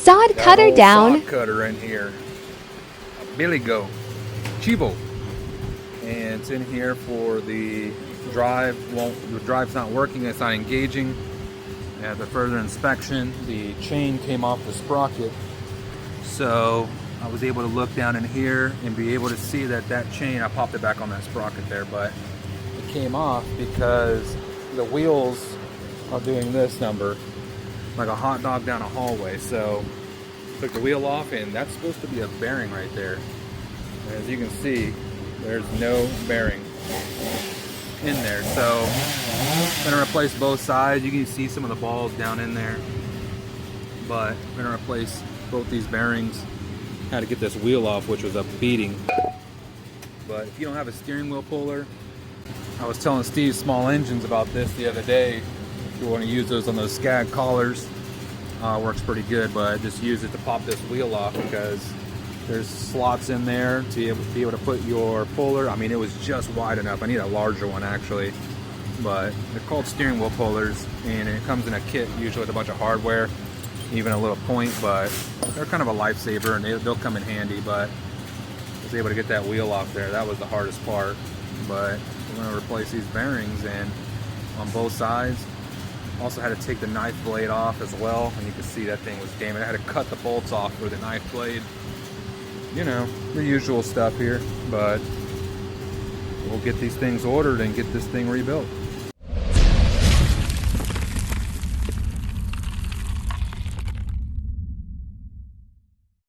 Sod Cutter Down. Sod cutter in here. A Billy Goat. Chivo. And it's in here for the drive. Well, the drive's not working, it's not engaging. At the further inspection, the chain came off the sprocket. So I was able to look down in here and be able to see that that chain, I popped it back on that sprocket there, but it came off because the wheels are doing this number, like a hot dog down a hallway. So took the wheel off, and that's supposed to be a bearing right there. As you can see, there's no bearing in there. So I'm gonna replace both sides. You can see some of the balls down in there, but I'm gonna replace both these bearings. Had to get this wheel off, which was a beating. But if you don't have a steering wheel puller, I was telling Steve Small Engines about this the other day. If you want to use those on those Skag collars, works pretty good, but just use it to pop this wheel off because there's slots in there to be able to put your puller. I mean, it was just wide enough. I need a larger one actually, but they're called steering wheel pullers, and it comes in a kit usually with a bunch of hardware, even a little point, but they're kind of a lifesaver, and they'll come in handy. But I was able to get that wheel off there. That was the hardest part. But we're going to replace these bearings and on both sides. Also had to take the knife blade off as well, and you can see that thing was damaged. I had to cut the bolts off with a knife blade. You know, the usual stuff here, but we'll get these things ordered and get this thing rebuilt.